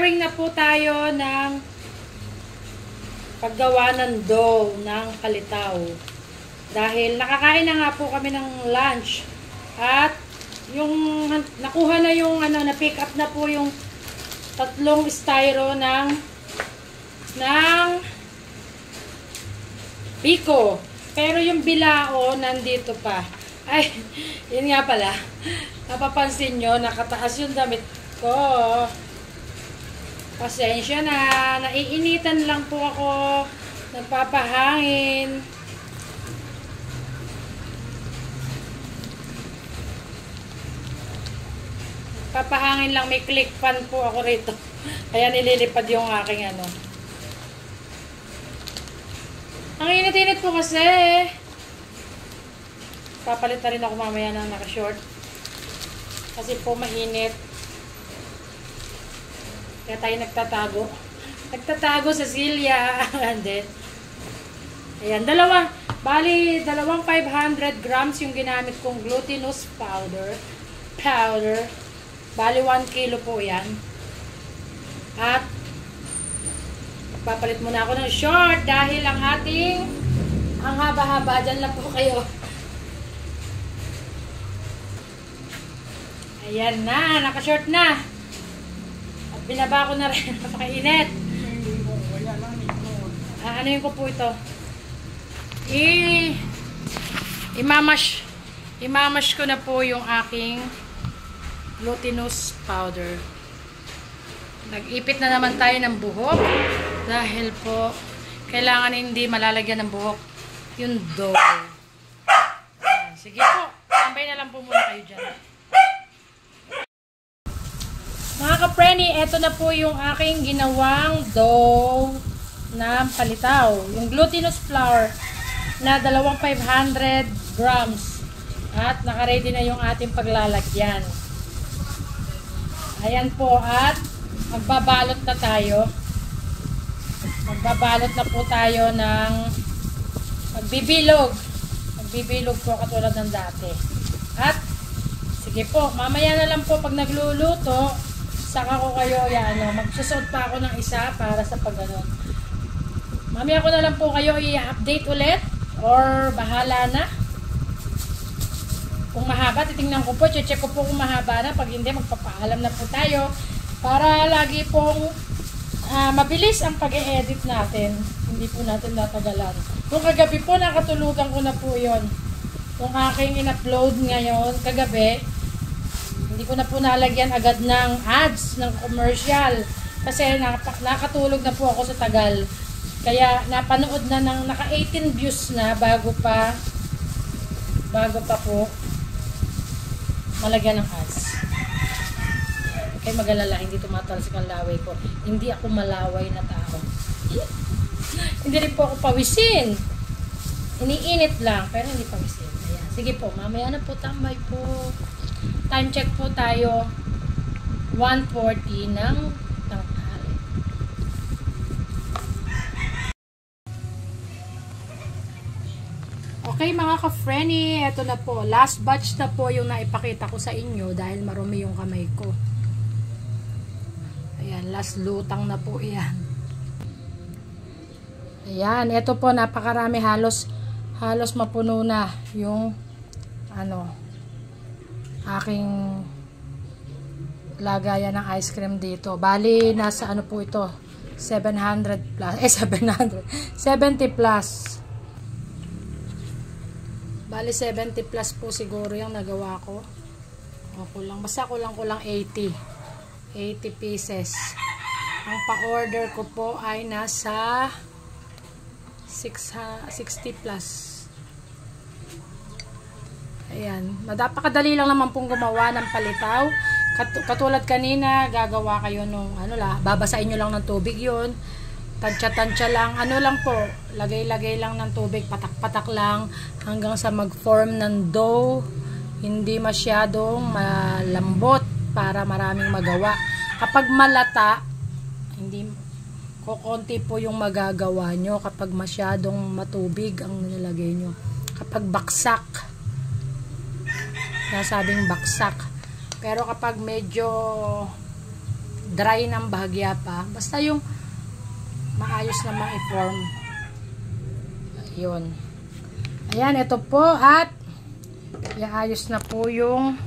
Preparing na po tayo ng paggawa ng dough ng palitaw. Dahil nakakain na nga po kami ng lunch. At yung nakuha na yung na-pick up na po yung 3 styro ng Biko. Pero yung bilao nandito pa. Ay, yun nga pala. Napapansin nyo, nakataas yung damit ko. Pasensya na. Naiinitan lang po ako. Nagpapahangin. Papahangin lang, may click fan po ako rito. Kaya nililipad yung aking Ang init-init po kasi. Papalit na rin ako mamaya ng naka-short. Kasi po mainit. Kaya tayo nagtatago. Nagtatago sa Celia. And then, ayan, bali, 500 grams yung ginamit kong glutinous powder. Bali, 1 kilo po yan. At, papalit muna ako ng short dahil ang haba-haba, dyan lang po kayo. Ayan na, naka-short na. At binaba ko na rin, napakainit. Anuin ko po ito. Imamash ko na po yung aking glutinous powder. Nag-ipit na naman tayo ng buhok dahil po kailangan hindi malalagyan ng buhok yung dough. Ayan. Sige po, tambay na lang po muna kayo dyan. Mga ka-preni, eto na po yung aking ginawang dough na palitaw. Yung glutinous flour na 500 grams. At naka-ready na yung ating paglalagyan. Ayan po, at magbabalot na tayo. Magbabalot na po tayo ng magbibilog. Magbibilog po katulad ng dati. At sige po, mamaya na lang po pag nagluluto, saka ko kayo magsusot pa ako ng isa para sa pagganon. Mamaya ko na lang po kayo i-update ulit or bahala na. Kung mahaba, titingnan ko po, check ko po kung mahaba na. Pag hindi, magpapaalam na po tayo para lagi pong mabilis ang pag-e-edit natin. Hindi po natin natagalan. Kung kagabi po, nakatulugan ko na po yon. Kung aking in-upload ngayon, kagabi, hindi ko na po nalagyan agad ng ads, ng commercial. Kasi nakatulog na po ako sa tagal. Kaya napanood na ng naka-18 views na bago pa po malagyan ng ads. Okay, mag-alala, hindi tumatalsik ang laway ko. Hindi ako malaway na tao. Hindi rin po ako pawisin. Iniinit lang, pero hindi pawisin. Ayan. Sige po, mamaya na po, tambay po. Time check po tayo. 1:40 ng tanghali. Okay mga ka-frenny, eto na po. Last batch na po yung naipakita ko sa inyo dahil marumi yung kamay ko. Ayan, last lutang na po yan. Ayan, eto po napakarami, halos mapuno na yung aking lagayan ng ice cream dito. Bali, nasa po ito, 700 plus, 70 plus. Bali 70 plus po siguro yung nagawa ko. O kulang, basta kulang 80 pieces. Ang pa-order ko po ay nasa 60 plus. Ayan, napakadali lang naman pong gumawa ng palitaw. Katulad kanina, gagawa kayo nung babasain nyo lang ng tubig yun. Tansya-tansya lang, lang po, lagay-lagay lang ng tubig, patak-patak lang hanggang sa mag-form ng dough. Hindi masyadong malambot para maraming magawa. Kapag malata, hindi kukonti po yung magagawa nyo. Kapag masyadong matubig ang nilagay nyo. Kapag baksak, nasabing baksak. Pero kapag medyo dry ng bahagya pa. Basta yung maayos namang i-form. Yun. Ayan, ito po at iayos na po yung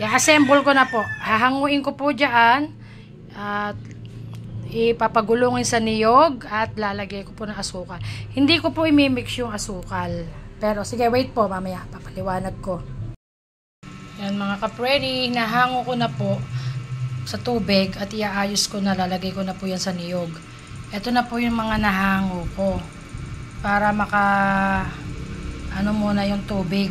i-assemble ko na po. Hahanguin ko po dyan at ipapagulungin sa niyog at lalagay ko po ng asukal. Hindi ko po imimix yung asukal. Pero sige, wait po, mamaya papaliwanag ko. Yan mga kapredi, nahango ko na po sa tubig at iaayos ko na, lalagay ko na po yan sa niyog. Ito na po yung mga nahango ko para ano muna yung tubig.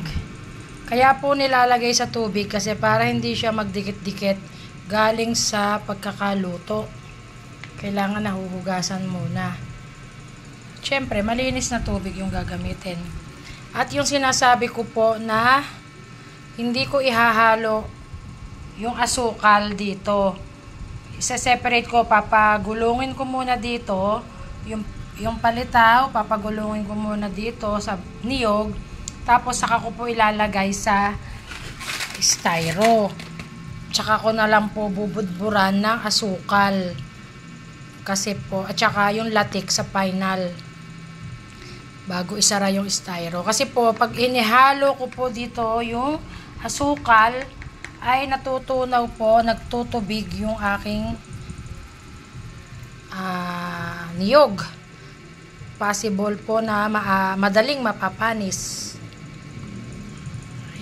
Kaya po nilalagay sa tubig kasi para hindi siya magdikit-dikit galing sa pagkakaluto. Kailangan nahuhugasan muna. Siyempre, malinis na tubig yung gagamitin. At yung sinasabi ko po na hindi ko ihahalo yung asukal dito. Isa-separate ko, papagulungin ko muna dito yung palitaw, papagulungin ko muna dito sa niyog, tapos saka ko po ilalagay sa styro. Tsaka ko na lang po bubudburan ng asukal. Kasi po, at saka yung latik sa final. Bago isara yung styro. Kasi po, pag inihalo ko po dito yung asukal, ay natutunaw po, nagtutubig yung aking niyog. Possible po na madaling mapapanis.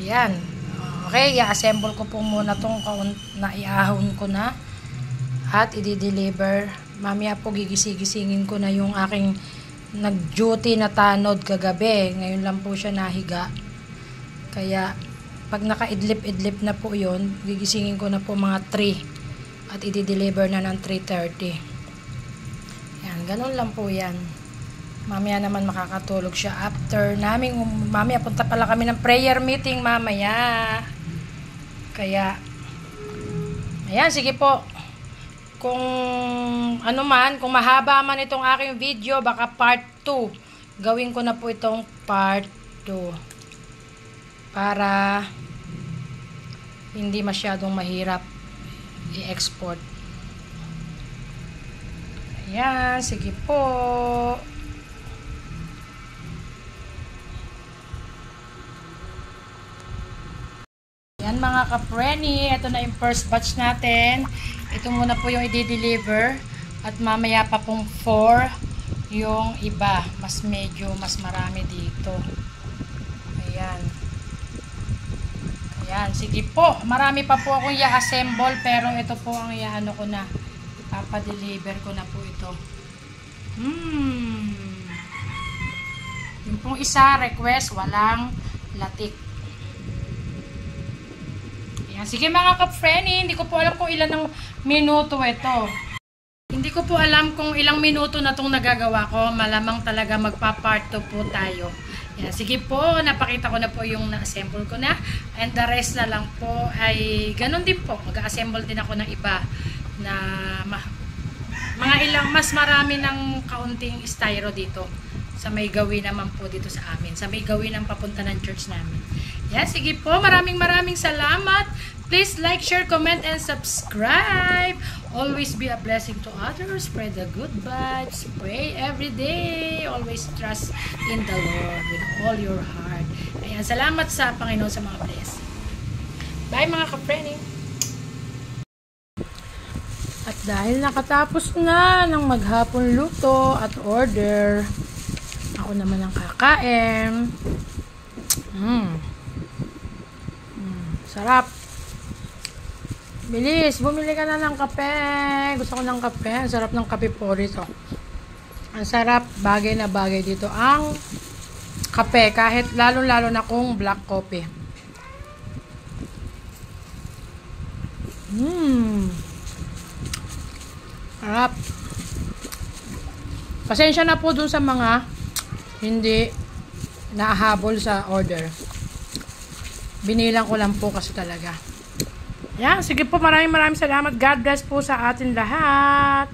Ayan. Okay, i-assemble ko po muna itong naiahon ko na at i-deliver. Mamaya po gigising-gisingin ko na yung aking nag-duty na tanod kagabi. Ngayon lang po siya nahiga. Kaya pag naka-idlip-idlip na po yun, gigisingin ko na po mga 3 at i-deliver na ng 3:30. Yan, ganun lang po yan. Mamaya naman makakatulog siya after namin. Mamaya punta pala kami ng prayer meeting mamaya. Kaya, ayan, sige po. Kung ano man, kung mahaba man itong aking video, baka part 2. Gawin ko na po itong part 2. Para hindi masyadong mahirap i-export. Ayan, sige po. Yan mga kapreni, ito na yung first batch natin. Ito muna po yung i-deliver at mamaya pa pong 4 yung iba. Mas marami dito. Ayan. Ayan, sige po. Marami pa po akong i-assemble pero ito po ang i-ano ko na. Papa-deliver ko na po ito. Yung pong isa request, walang latik. Sige mga ka-friendly, hindi ko po alam kung ilan ng minuto ito. Hindi ko po alam kung ilang minuto na itong nagagawa ko. Malamang talaga magpa-part 2 po tayo. Yan, sige po, napakita ko na po yung na-assemble ko na. And the rest na lang po ay ganun din po. Mag-assemble din ako ng iba na mga ilang, mas marami ng kaunting styro dito. Sa may gawin naman po dito sa amin. Sa may gawin ang papunta ng church namin. Yan, sige po. Maraming salamat. Please like, share, comment, and subscribe. Always be a blessing to others. Spread the good vibes. Pray every day. Always trust in the Lord with all your heart. Ayan, salamat sa Panginoon sa mga blessing. Bye mga ka-friendly. At dahil nakatapos na ng maghapon luto at order, ako naman ang kakain. Sarap. Bilis, bumili ka na ng kape. Gusto ko ng kape. Ang sarap ng kape po dito. Ang sarap, bagay na bagay dito ang kape. Kahit lalo-lalo na kung black coffee. Sarap. Pasensya na po dun sa mga hindi naahabol sa order. Binilang ko lang po kasi talaga. Yan, sige po, maraming salamat. God bless po sa atin lahat.